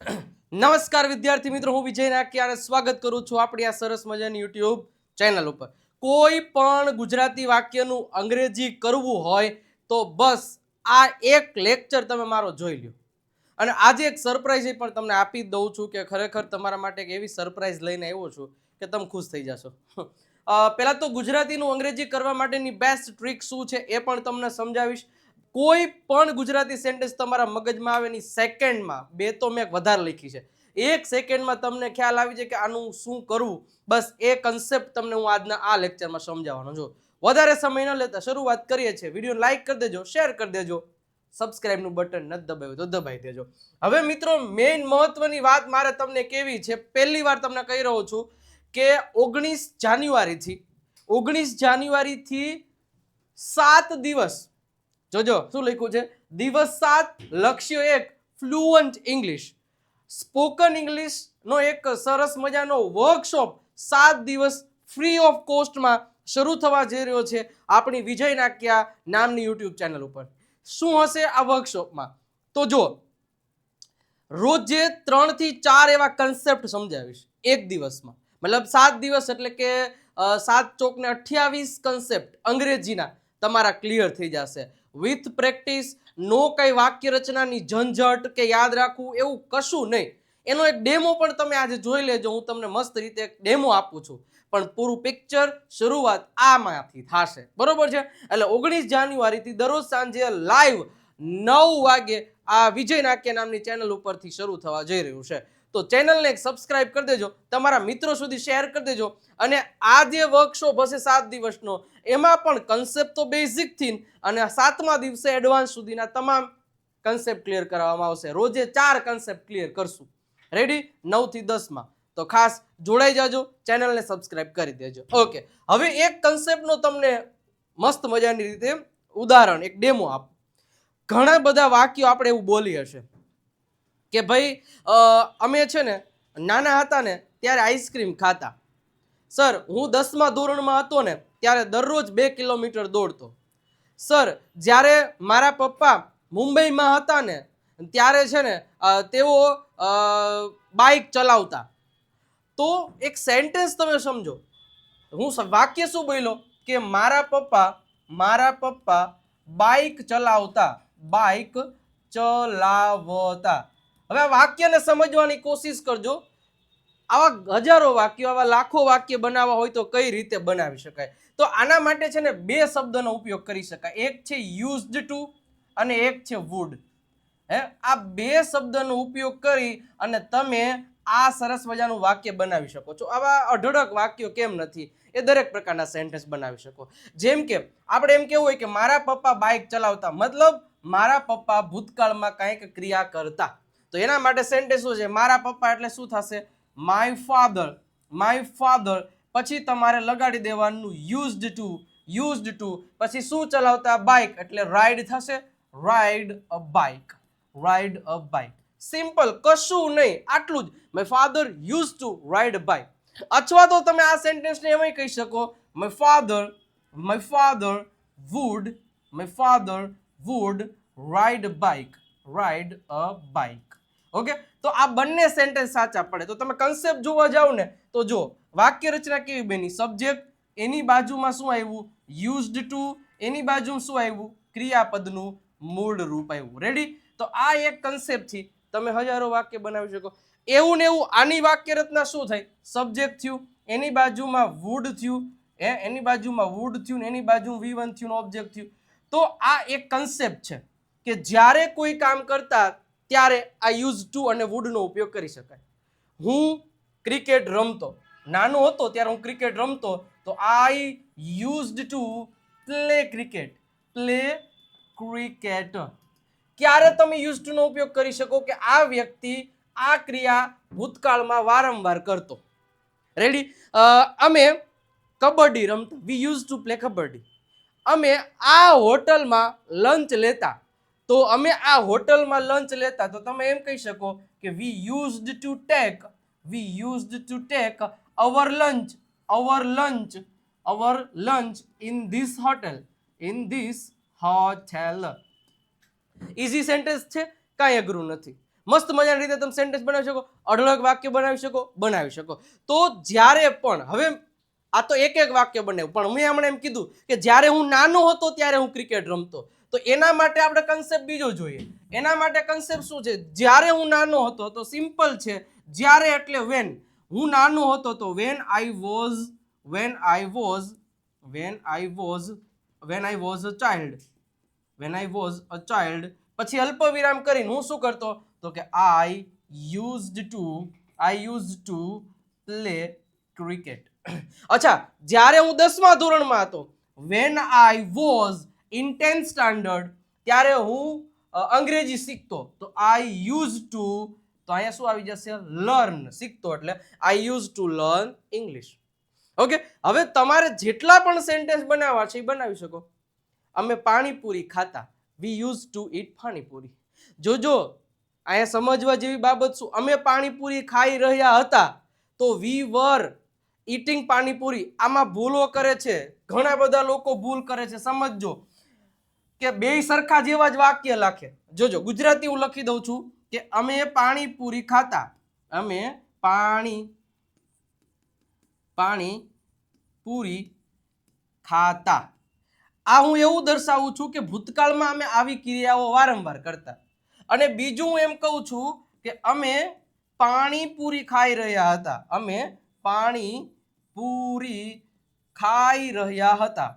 નમસ્કાર વિદ્યાર્થી મિત્રો, હું વિજય નાકિયા અને સ્વાગત કરું છું આપણી આ સરસ મજાની યુટ્યુબ ચેનલ ઉપર. કોઈ પણ ગુજરાતી વાક્યનું અંગ્રેજી કરવું હોય તો બસ આ એક લેક્ચર તમે મારો જોઈ લ્યો. અને આજે એક સરપ્રાઈઝ પણ તમને આપી દઉં છું કે ખરેખર તમારા માટે એક એવી સરપ્રાઈઝ લઈને આવ્યો છું કે તમે ખુશ થઈ જશો. પહેલા તો ગુજરાતીનું અંગ્રેજી કરવા માટેની બેસ્ટ ટ્રીક શું છે એ પણ તમને સમજાવીશ. કોઈ પણ ગુજરાતી સેન્ટેન્સ તમારા મગજમાં આવે ની સેકન્ડમાં, બે તો મેં વધારે લખી છે, 1 સેકન્ડમાં તમને ખ્યાલ આવી જાય કે આનું શું કરવું. બસ એ કન્સેપ્ટ તમને હું આજના આ લેક્ચરમાં સમજાવવાનો છું. વધારે સમય ન લેતા શરૂઆત કરીએ છીએ. વિડીયો લાઈક કરી દેજો, શેર કરી દેજો, સબસ્ક્રાઇબનું બટન નથી દબાવ્યું તો દબાવી દેજો. હવે મિત્રો, મેઇન મહત્વની વાત મારે તમને કેવી છે, પહેલી વાર તમને કહી રહ્યો છું કે 19 જાન્યુઆરીથી 7 દિવસ, જોજો શું લખ્યું છે, દિવસ 7 લક્ષ્ય 1 ફ્લુઅન્ટ ઇંગ્લિશ, સ્પોકન ઇંગ્લિશ નો એક સરસ મજાનો વર્કશોપ 7 દિવસ ફ્રી ઓફ કોસ્ટમાં શરૂ થવા જઈ રહ્યો છે આપણી વિજય નાકિયા નામની યુટ્યુબ ચેનલ ઉપર. શું હશે આ વર્કશોપમાં? તો જો, રોજે 3 થી 4 એવા કન્સેપ્ટ સમજાવીશ એક દિવસમાં. મતલબ 7 દિવસ એટલે કે 7 ચોક ને 28 કન્સેપ્ટ અંગ્રેજીના તમારા ક્લિયર થઈ જશે વિથ પ્રેક્ટિસ. નો કઈ વાક્ય રચનાની ઝંઝટ કે યાદ રાખવું એવું કશું નહીં. એનો એક ડેમો પણ તમે આજે જોઈ લેજો. હું તમને મસ્ત રીતે એક ડેમો આપું છું, પણ પૂરું પિક્ચર શરૂઆત આમાંથી થશે, બરોબર છે? એટલે 19 જાન્યુઆરીથી દરરોજ સાંજે લાઈવ 9 વાગે આ વિજય નાક્ય નામની ચેનલ ઉપરથી શરૂ થવા જઈ રહ્યું છે. તો ચેનલને એક સબસ્ક્રાઇબ કરી દેજો, તમારા મિત્રો સુધી શેર કરી દેજો. અને આ જે વર્કશોપ હશે 7 દિવસનો, એમાં પણ કન્સેપ્ટ તો બેઝિક થી અને 7મા દિવસે એડવાન્સ સુધીના તમામ કન્સેપ્ટ ક્લિયર કરવામાં આવશે. રોજે 4 કન્સેપ્ટ ક્લિયર કરશું. રેડી? 9 થી 10માં. તો ખાસ જોડાઈ જાજો, ચેનલને સબસ્ક્રાઇબ કરી દેજો. ઓકે, હવે એક કન્સેપ્ટનો તમને મસ્ત મજાની રીતે ઉદાહરણ, એક ડેમો આપો. ઘણા બધા વાક્યો આપણે એવું બોલી હશે કે ભાઈ અમે છે ને નાના હતા ને ત્યારે આઈસ્ક્રીમ ખાતા. સર, હું 10મા ધોરણમાં હતો ને ત્યારે દરરોજ 2 કિલોમીટર દોડતો. સર, જ્યારે મારા પપ્પા મુંબઈમાં હતા ને ત્યારે છે ને તેઓ બાઇક ચલાવતા. તો એક સેન્ટેન્સ તમે સમજો, હું વાક્ય શું બોલ્યો કે મારા પપ્પા બાઇક ચલાવતા, બાઇક ચલાવતા. હવે આ વાક્યને સમજવાની કોશિશ કરજો. આવા હજારો વાક્યો, આવા લાખો વાક્ય બનાવવા હોય તો કઈ રીતે બનાવી શકાય? તો આના માટે છે ને 2 શબ્દનો ઉપયોગ કરી શકાય. એક છે યુઝડ ટુ અને એક છે વુડ. આ 2 શબ્દનો ઉપયોગ કરી અને તમે આ સરસ મજાનું વાક્ય બનાવી શકો છો. આવા અઢળક વાક્યો કેમ નથી, એ દરેક પ્રકારના સેન્ટેન્સ બનાવી શકો. જેમ કે આપણે એમ કેવું હોય કે મારા પપ્પા બાઇક ચલાવતા, મતલબ મારા પપ્પા ભૂતકાળમાં કંઈક ક્રિયા કરતા. તો એના માટે સેન્ટેન્સ શું છે? મારા પપ્પા એટલે શું થશે? My father. પછી તમારે લગાડી દેવાનું યુઝડ ટુ. પછી શું ચલાવતા? બાઇક, એટલે રાઇડ થશે, રાઇડ અ બાઇક. સિમ્પલ, કશું નહીં, આટલું જ. My father use to ride a bike. અથવા તો તમે આ સેન્ટેન્સને એમ કહી શકો, my father would ride a bike. Okay, તો આ બંને સેન્ટેન્સ સાચા પડે. તો તમે કન્સેપ્ટ જોવા જાવ ને તો જો વાક્ય રચના કેવી બની. સબ્જેક્ટ, એની બાજુમાં શું આવ્યું? Used to. એની બાજુમાં શું આવ્યું? ક્રિયાપદનું મૂળ રૂપ આવ્યું. રેડી? તો આ એક કન્સેપ્ટથી તમે હજારો વાક્ય બનાવી શકો. એવું ને એવું આની વાક્ય રચના શું થાય? સબ્જેક્ટ થયું, એની બાજુમાં વુડ થયું, એની બાજુમાં વુડ થયું, એની બાજુમાં V1 થયું, ઓબ્જેક્ટ થયું. તો આ એક કન્સેપ્ટ છે કે જ્યારે કોઈ કામ કરતા ત્યારે આ યુઝ ટુ અને વુડનો ઉપયોગ કરી શકાય. હું ક્રિકેટ રમતો, નાનો હતો ત્યારે હું ક્રિકેટ રમતો, તો આઈ યુઝડ ટુ પ્લે ક્રિકેટ. ક્યારે તમે યુઝ ટુ નો ઉપયોગ કરી શકો કે આ વ્યક્તિ આ ક્રિયા ભૂતકાળમાં વારંવાર કરતો. રેડી? અમે કબડ્ડી રમતા, વી યુઝ ટુ પ્લે કબડ્ડી. અમે આ હોટલમાં લંચ લેતા, તો અમે આ હોટલમાં લંચ લેતા. તો તમે એમ કહી શકો કે we used to take our lunch in this hotel. Easy sentence છે, કાંઈ અઘરું નથી. મસ્ત મજાની રીતે તમે સેન્ટેન્સ બનાવી શકો, અઢળક વાક્ય બનાવી શકો. તો જ્યારે પણ હવે આ તો એક વાક્ય બનાવ્યું, પણ મેં હમણાં એમ કીધું કે જ્યારે હું નાનો હતો ત્યારે હું ક્રિકેટ રમતો, તો એના માટે આપણે કન્સેપ્ટ બીજો જોઈએ. એના માટે કન્સેપ્ટ શું છે? જ્યારે હું નાનો હતો તો સિમ્પલ છે, જ્યારે એટલે વેન. હું નાનો હતો તો when I was a child. પછી અલ્પ વિરામ કરીને હું શું કરતો? તો કે આઈ યુઝડ ટુ પ્લે ક્રિકેટ. અચ્છા, જ્યારે હું 10મા ધોરણમાં હતો, when I was in 10th standard, ત્યારે હું અંગ્રેજી શીખતો, તો આઈ યુઝ ટુ, તો અહીંયા શું આવી જશે? લર્ન. શીખતો એટલે I use to learn English. Okay, હવે તમારે જેટલા પણ સેન્ટેન્સ બનાવવા છે એ બનાવી શકો. અમે પાણીપુરી ખાતા, વી યુઝ ટુ ઈટ પાણીપુરી. જોજો અહીંયા સમજવા જેવી બાબત શું, અમે પાણીપુરી ખાઈ રહ્યા હતા, તો વી વર ઈટિંગ પાણીપુરી. આમાં ભૂલો કરે છે, ઘણા બધા લોકો ભૂલ કરે છે. સમજજો કે બે સરખા જેવા જ વાક્ય લખે. જોજો ગુજરાતી હું લખી દઉં છું કે અમે પાણીપુરી ખાતા, અમે પાણીપુરી ખાતા. આ હું એવું દર્શાવું છું કે ભૂતકાળમાં અમે આવી ક્રિયાઓ વારંવાર કરતા. અને બીજું હું એમ કહું છું કે અમે પાણીપુરી ખાઈ રહ્યા હતા, અમે પાણીપુરી ખાઈ રહ્યા હતા.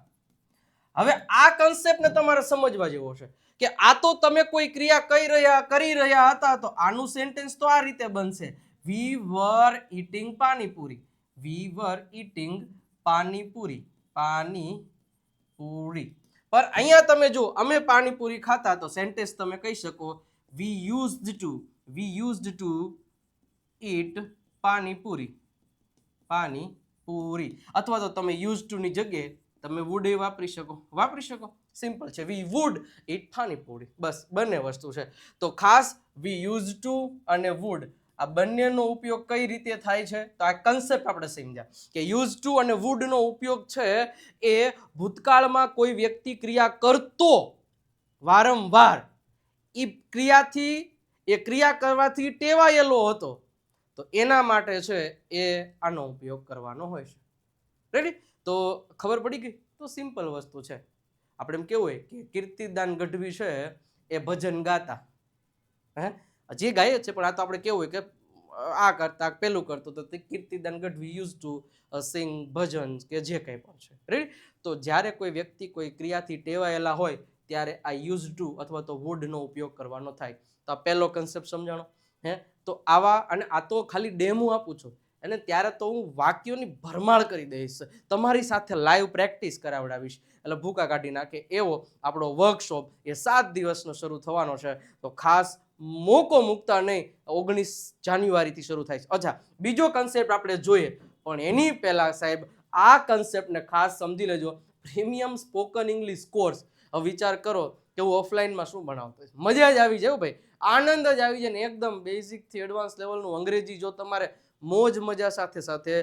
હવે આ કન્સેપ્ટને તમારે સમજવા જેવો છે કે આ તો તમે કોઈ ક્રિયા કરી રહ્યા હતા, તો આનું સેન્ટેન્સ તો આ રીતે બનશે, વી વર ઈટિંગ પાણીપુરી, વી વર ઈટિંગ પાણીપુરી. પર અહીંયા તમે જો અમે પાણીપુરી ખાતા, તો સેન્ટેન્સ તમે કહી શકો વી યુઝડ ટુ ઈટ પાણીપુરી. અથવા તો તમે યુઝ ટુ ની જગ્યાએ તમે વુડ એ વાપરી શકો. સિમ્પલ છે, વી વુડ ઈટ પાણીપુરી. બસ બંને વસ્તુ છે. તો ખાસ વી યુઝ ટુ અને વુડ આ બંનેનો ઉપયોગ કઈ રીતે થાય છે, તો આ કન્સેપ્ટ આપણે સમજ્યા કે યુઝ ટુ અને વુડનો ઉપયોગ છે એ ભૂતકાળમાં કોઈ વ્યક્તિ ક્રિયા કરતો વારંવાર, એ ક્રિયા કરવાથી ટેવાયેલો હતો, તો એના માટે છે એ આનો ઉપયોગ કરવાનો હોય છે. રેડી? તો ખબર પડી ગઈ? તો સિમ્પલ વસ્તુ છે. આપણે એમ કેવું હોય કે કીર્તિદાન ગઢવી છે એ ભજન ગાતા, જે ગાય છે, પણ આ તો આપણે કેવું હોય કે આ કરતા પેલું કરતો, તો તે Kirtidan Gadhvi use to sing bhajan કે જે કંઈ પણ છે. રેડી? તો જ્યારે કોઈ વ્યક્તિ કોઈ ક્રિયાથી ટેવાયેલા હોય ત્યારે આ યુઝ ટુ અથવા તો વુડનો ઉપયોગ કરવાનો થાય. તો આ પહેલો કન્સેપ્ટ સમજાણો. તો આવા, અને આ તો ખાલી ડેમો આપું છું, અને ત્યારે તો હું વાક્યોની ભરમાળ કરી દઈશ, તમારી સાથે લાઈવ પ્રેક્ટિસ કરાવડાવીશ, એટલે ભૂકા કાઢી નાખે એવો આપણો વર્કશોપ એ 7 દિવસનો શરૂ થવાનો છે. તો ખાસ મોકો મૂકતા નહીં. 19 જાન્યુઆરીથી શરૂ થાય છે. અચ્છા, બીજો કન્સેપ્ટ આપણે જોઈએ, પણ એની પહેલા સાહેબ આ કન્સેપ્ટને ખાસ સમજી લેજો. Premium spoken English course. હવે વિચાર કરો કે હું ઓફલાઈનમાં શું ભણાવતો, મજા જ આવી જાય ભાઈ, આનંદ જ આવી જાય ને. એકદમ બેઝિકથી એડવાન્સ લેવલનું અંગ્રેજી જો તમારે મોજ મજા સાથે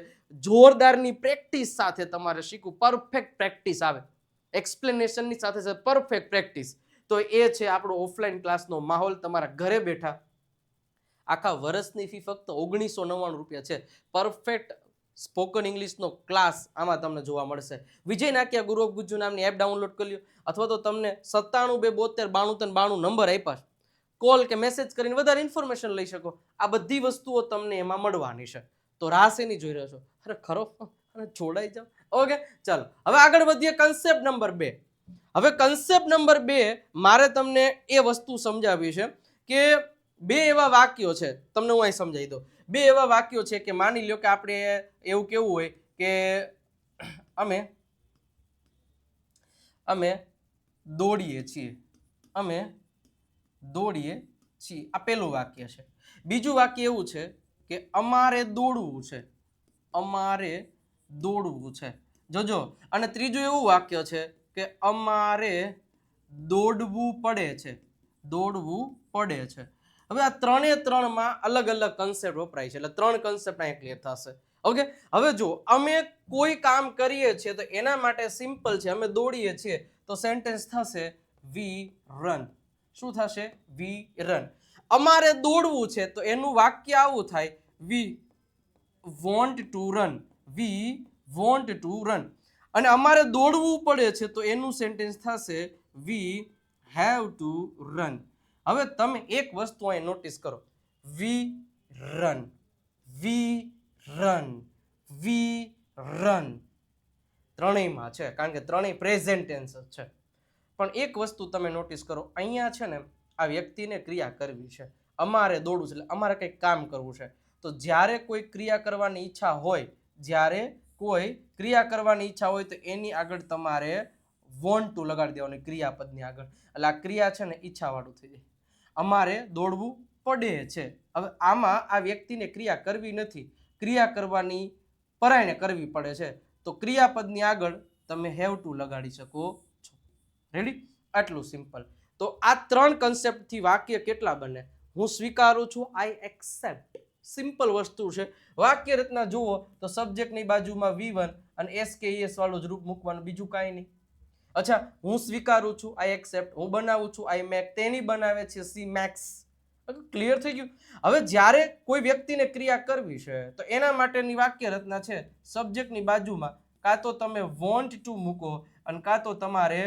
જોરદારની પ્રેક્ટિસ સાથે તમારે શીખવું, પરફેક્ટ પ્રેક્ટિસ આવે, એક્સપ્લેનેશનની સાથે પરફેક્ટ પ્રેક્ટિસ, તો એ છે આપણો ઓફલાઈન ક્લાસનો માહોલ. તમારા ઘરે બેઠા આખા વર્ષની ફી ફક્ત 1999 રૂપિયા છે. પરફેક્ટ સ્પોકન ઇંગ્લિશનો ક્લાસ આમાં તમને જોવા મળશે. વિજય નાકિયા ગુરુ ઓફ ગુજ્જુ નામની એપ ડાઉનલોડ કરી લો, અથવા તો તમને 97 272 92 નંબર આપ્યા, કોલ કે મેસેજ કરીને વધારે ઇન્ફોર્મેશન લઈ શકો. આ બધી વસ્તુઓ તમને એમાં મળવાની છે. તો રાહ શેની જોઈ રહ્યો છો? અરે ખરો, જોડાઈ જાઓ. ઓકે, ચાલો હવે આગળ વધીએ. Concept number 2. હવે કન્સેપ્ટ નંબર 2 મારે તમને એ વસ્તુ સમજાવવી છે કે 2 એવા વાક્યો છે, તમને હું અહીં સમજાવી દઉં. 2 એવા વાક્યો છે કે માની લો કે આપણે એવું કેવું હોય કે અમે દોડીએ છીએ, આ પહેલું વાક્ય છે. બીજું વાક્ય એવું છે કે અમારે દોડવું છે, જોજો. અને ત્રીજું એવું વાક્ય છે કે અમારે દોડવું પડે છે. હવે આ 3માં અલગ અલગ કન્સેપ્ટ વપરાય છે, એટલે 3 કન્સેપ્ટ અહીંયા ક્લિયર થશે. ઓકે, હવે જો અમે કોઈ કામ કરીએ છીએ તો એના માટે સિમ્પલ છે, અમે દોડીએ છીએ તો સેન્ટેન્સ થશે વી રન. શું થશે? વી રન. અમારે દોડવું છે તો એનું વાક્ય આવું થાય, we want to run, we want to run. અને અમારે દોડવું પડે છે તો એનું સેન્ટેન્સ થશે વી હેવ ટુ રન. હવે તમે એક વસ્તુ અહીં નોટિસ કરો, વી રન, વી રન, વી રન, ત્રણેયમાં છે, કારણ કે ત્રણેય પ્રેઝન્ટ ટેન્સ છે. પણ એક વસ્તુ તમે નોટિસ કરો, અહીંયા છે ને આ વ્યક્તિને ક્રિયા કરવી છે, અમારે દોડવું છે એટલે અમારે કંઈક કામ કરવું છે. તો જ્યારે કોઈ ક્રિયા કરવાની ઈચ્છા હોય, જ્યારે કોઈ ક્રિયા કરવાની ઈચ્છા હોય તો એની આગળ તમારે વોન્ટ ટુ લગાડી દેવાનું, ક્રિયાપદની આગળ. એટલે આ ક્રિયા છે ને ઈચ્છાવાળું થઈ જાય. અમારે દોડવું પડે છે. હવે આમાં આ વ્યક્તિને ક્રિયા કરવી નથી, ક્રિયા કરવાની પરાયણે કરવી પડે છે, તો ક્રિયાપદની આગળ તમે હેવ ટુ લગાડી શકો છો. રેડી? આટલું સિમ્પલ. તો આ ત્રણ કન્સેપ્ટથી વાક્ય કેટલા બને? હું સ્વીકારું છું, આઈ એક્સેપ્ટ. સિમ્પલ વસ્તુ છે. વાક્ય રચના જુઓ તો સબ્જેક્ટની બાજુમાં V1 અને SKES વાળું જ રૂપ મૂકવાનું, બીજું કાંઈ નહીં. અચ્છા, હું સ્વીકારું છું, આઈ એક્સેપ્ટ. હું બનાવું છું, આઈ મેક. તેની બનાવે છે, સી મેક્સ. ક્લિયર થઈ ગયું? હવે જ્યારે કોઈ વ્યક્તિને ક્રિયા કરવી છે તો એના માટેની વાક્ય રચના છે, સબ્જેક્ટની બાજુમાં કાં તો તમે વોન્ટ ટુ મૂકો અને કાં તો તમારે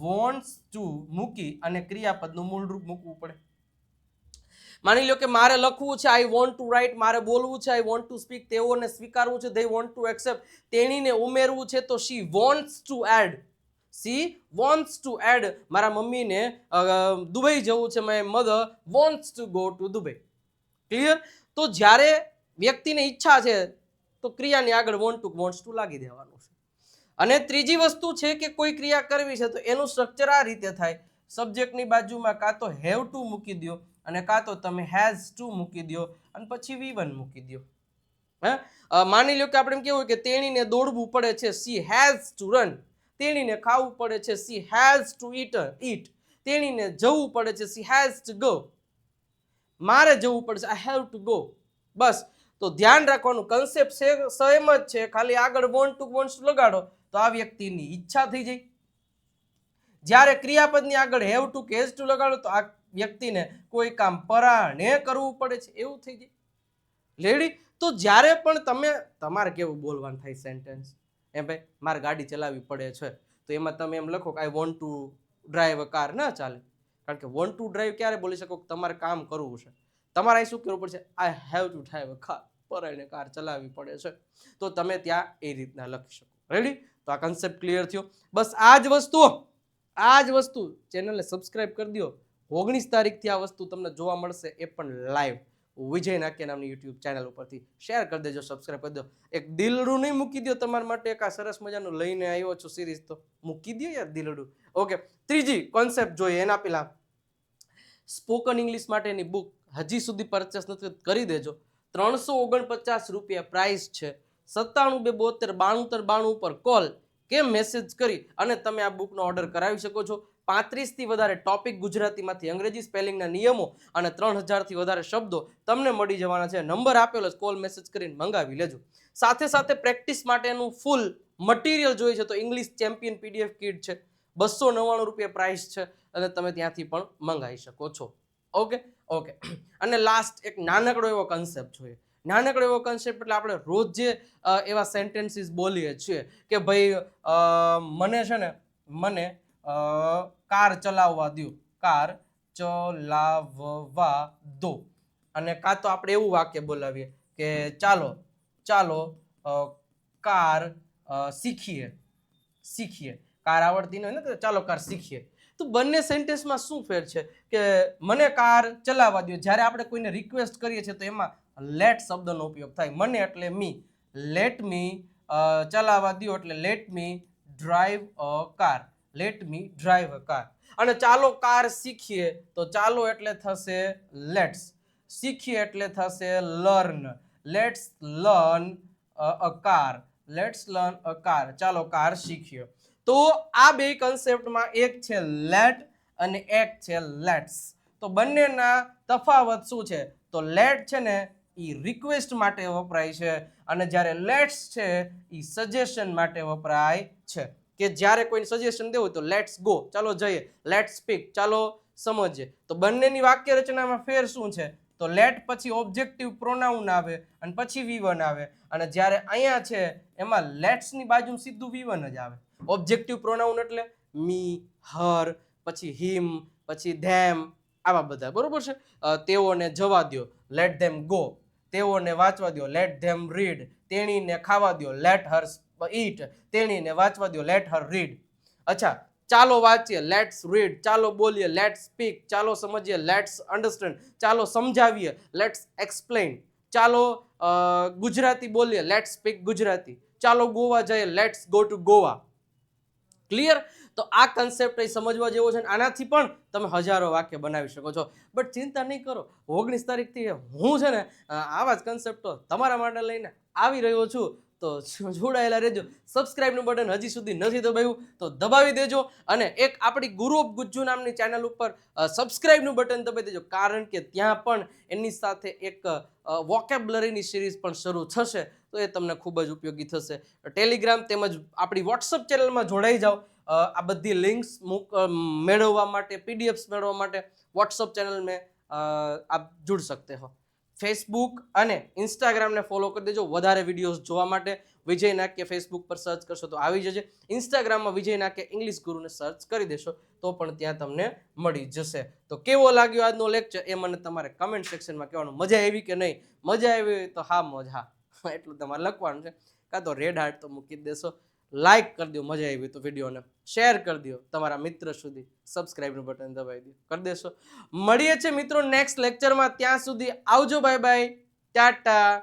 વોન્ટ્સ ટુ મૂકી અને ક્રિયાપદનું મૂળ રૂપ મૂકવું પડે. માની લો કે મારે લખવું છે, આઈ વોન્ટ ટુ રાઇટ, મારે બોલવું છે, આઈ વોન્ટ ટુ સ્પીક, તેઓને સ્વીકારવું છે, ધે વોન્ટ ટુ એક્સેપ્ટ, તેણીને ઉમેરવું છે તો she wants to add, she wants to add. મારા મમ્મીને દુબઈ જવું છે, my mother wants to go to Dubai. Clear? તો જ્યારે વ્યક્તિને ઈચ્છા છે તો ક્રિયાની આગળ વોન્ટ ટુ વોન્ટ્સ ટુ લાગી દેવાનું છે. અને ત્રીજી વસ્તુ છે કે કોઈ ક્રિયા કરવી છે તો એનું સ્ટ્રક્ચર આ રીતે થાય, સબ્જેક્ટની બાજુમાં કાં તો હેવ ટુ મૂકી દો અને કાં તો તમે હેઝ ટુ મૂકી દો અને પછી V1 મૂકી દો. માની લો કે આપણે એમ કેવું કે તેણીને દોડવું પડે છે, સી હેઝ ટુ રન. તેણીને ખાવું પડે છે, સી હેઝ ટુ ઈટ. તેણીને જવું પડે છે, સી હેઝ ટુ ગો. મારે જવું પડશે, આઈ હેવ ટુ ગો. બસ. તો ધ્યાન રાખવાનું, કન્સેપ્ટ સેમ જ છે, ખાલી આગળ વોન્ટ ટુ વોન્ટ્સ ટુ લગાડો તો આ વ્યક્તિની ઈચ્છા થઈ જાય. જ્યારે ક્રિયાપદની આગળ હેવ ટુ કે હેઝ ટુ લગાડો તો આ વ્યક્તિને કોઈ કામ પરાણે કરવું પડે છે, એવું થઈ જાય. લેડી? તો જ્યારે પણ તમારે કેવું બોલવાનું થાય સેન્ટેન્સ, એમ ભાઈ મારે ગાડી ચલાવવી પડે છે, તો એમાં તમે એમ લખો કે I want to drive a car, ના ચાલે. કારણ કે વોન્ટ ટુ ડ્રાઈવ ક્યારે બોલી શકો? તમારે કામ કરવું છે, તમારે અહીં શું કરવું પડશે? I have to drive a car, પરાઈને કાર ચલાવવી પડે છે, તો તમે ત્યાં એ રીતના લખી શકો. રેડી? તો આ કન્સેપ્ટ ક્લિયર થયો. બસ આ જ વસ્તુ ચેનલને સબસ્ક્રાઇબ કરી દો. 19 તારીખથી આ વસ્તુ તમને જોવા મળશે, એ પણ લાઈવ વિજય નાક્યા નામની યુટ્યુબ ચેનલ ઉપરથી. શેર કરી દેજો, સબસ્ક્રાઇબ કરી દો. એક દિલડું નહીં મૂકી દો તમારા માટે, એક આ સરસ મજાનું લઈને આવ્યો છું સિરીઝ, તો મૂકી દો યાર દિલડું. ઓકે, ત્રીજી કોન્સેપ્ટ જોઈએ એના પહેલા સ્પોકન ઇંગ્લિશ માટેની બુક હજી સુધી પરચેસ નથી કરી દેજો. 349 રૂપિયા પ્રાઇસ છે. 97 272 92 92 પર કોલ કે મેસેજ કરી અને તમે આ બુકનો ઓર્ડર કરાવી શકો છો. 35 થી વધારે ટોપિક ગુજરાતીમાંથી અંગ્રેજી સ્પેલિંગના નિયમો અને 3000 થી વધારે શબ્દો તમને મળી જવાના છે. નંબર આપેલો છે, કોલ મેસેજ કરીને મંગાવી લેજો. સાથે સાથે પ્રેક્ટિસ માટેનું ફૂલ મટીરિયલ જોઈએ છે તો ઇંગ્લિશ ચેમ્પિયન PDF કિટ છે, 299 રૂપિયા પ્રાઇસ છે અને તમે ત્યાંથી પણ મંગાવી શકો છો. ઓકે. અને લાસ્ટ એક નાનકડો એવો કન્સેપ્ટ જોઈએ. નાનકડો એવો કન્સેપ્ટ એટલે આપણે રોજ જે એવા સેન્ટેન્સીસ બોલીએ છીએ કે ભાઈ મને છે ને કાર ચલાવવા દો, કાર ચલાવવા દો. અને કાં તો આપણે એવું વાક્ય બોલાવીએ કે ચાલો કાર શીખીએ. કાર આવડતી ન હોય ને તો ચાલો કાર શીખીએ. તો બંને સેન્ટેન્સમાં શું ફેર છે કે મને કાર ચલાવવા દો, જ્યારે આપણે કોઈને રિક્વેસ્ટ કરીએ છીએ તો એમાં લેટ શબ્દનો ઉપયોગ થાય. મને એટલે મી, લેટ મી ચલાવવા દો એટલે let me drive a car, let me drive a car. અને ચાલો કાર શીખીએ તો ચાલો એટલે થશે લેટ્સ, શીખીએ એટલે થશે learn, let's learn a car, let's learn a car, ચાલો કાર શીખીએ. તો આ બે કન્સેપ્ટમાં એક છે લેટ અને એક છે લેટ્સ. તો બંનેના તફાવત શું છે? તો લેટ છે ને એ રિક્વેસ્ટ માટે વપરાય છે અને જ્યારે લેટ્સ છે એ સજેશન માટે વપરાય છે. કે જ્યારે કોઈને સજેશન દેવું તો લેટ્સ ગો, ચાલો જઈએ, લેટ્સ સ્પીક, ચાલો સમજીએ. તો બંનેની વાક્ય રચનામાં ફેર શું છે? તો લેટ પછી ઓબ્જેક્ટિવ પ્રોનાઉન આવે અને પછી V1 આવે, અને જ્યારે અહીંયા છે એમાં લેટ્સની બાજુ સીધું V1 જ આવે. ઓબ્જેક્ટિવ પ્રોનાઉન એટલે મી, હર, પછી હિમ, પછી ધેમ, આવા બધા, બરોબર છે. તેઓને જવા દો, લેટ ધેમ ગો. તેઓને વાંચવા દો, લેટ ધેમ રીડ. તેણીને ખાવા દો, લેટ હર ઈટ. તેણીને વાંચવા દો, લેટ હર રીડ. અચ્છા, ચાલો વાંચીએ, લેટ્સ રીડ. ચાલો બોલીએ, લેટ્સ સ્પીક. ચાલો સમજીએ, લેટ્સ અન્ડરસ્ટેન્ડ. ચાલો સમજાવીએ, લેટ્સ એક્સપ્લેન. ચાલો ગુજરાતી બોલીએ, લેટ્સ સ્પીક ગુજરાતી. ચાલો ગોવા જઈએ, let's go to Goa. Clear? તો આ કન્સેપ્ટ એ સમજવા જેવો છે. આનાથી પણ તમે હજારો વાક્ય બનાવી શકો છો. બટ ચિંતા નહીં કરો, 19 તારીખથી હું છે ને આવા જ કન્સેપ્ટો તમારા માટે લઈને આવી રહ્યો છું. તો જોડાયેલા રહેજો. સબસ્ક્રાઇબનું બટન હજી સુધી નથી દબાવ્યું તો દબાવી દેજો, અને એક આપણી ગુરુ ઓફ ગુજ્જુ નામની ચેનલ ઉપર સબસ્ક્રાઇબનું બટન દબાવી દેજો, કારણ કે ત્યાં પણ એની સાથે એક વોકેબ્લરીની સિરીઝ પણ શરૂ થશે, તો એ તમને ખૂબ જ ઉપયોગી થશે. ટેલિગ્રામ તેમજ આપણી વોટ્સઅપ ચેનલમાં જોડાઈ જાઓ. આ બધી લિંક્સ મેળવવા માટે, પીડીએફ્સ મેળવવા માટે વોટ્સઅપ ચેનલ में आप जुड़ सकते हो. ફેસબુક અને ઇન્સ્ટાગ્રામને ફોલો કરી દેજો વધારે વિડીયોઝ જોવા માટે. વિજય નાક્ય ફેસબુક પર સર્ચ કરશો તો આવી જશે. ઇન્સ્ટાગ્રામમાં વિજય નાક્ય ઇંગ્લિશ ગુરુને સર્ચ કરી દેશો તો પણ ત્યાં તમને મળી જશે. તો કેવો લાગ્યો આજનો લેક્ચર એ મને તમારે કમેન્ટ સેક્શનમાં કહેવાનું. મજા આવી કે નહીં? મજા આવી તો હા મોજ હા, એટલું તમારે લખવાનું છે. કાં તો રેડ હાર્ટ તો મૂકી જ દેશો. લાઈક કરી દો મજા આવી તો વિડીયોને, શેર કરી દો તમારા મિત્ર સુધી, સબસ્ક્રાઇબનું બટન દબાવી દો, કરી દેશો. મળીએ છીએ મિત્રો નેક્સ્ટ લેક્ચરમાં. ત્યાં સુધી આવજો, બાય બાય, ટાટા.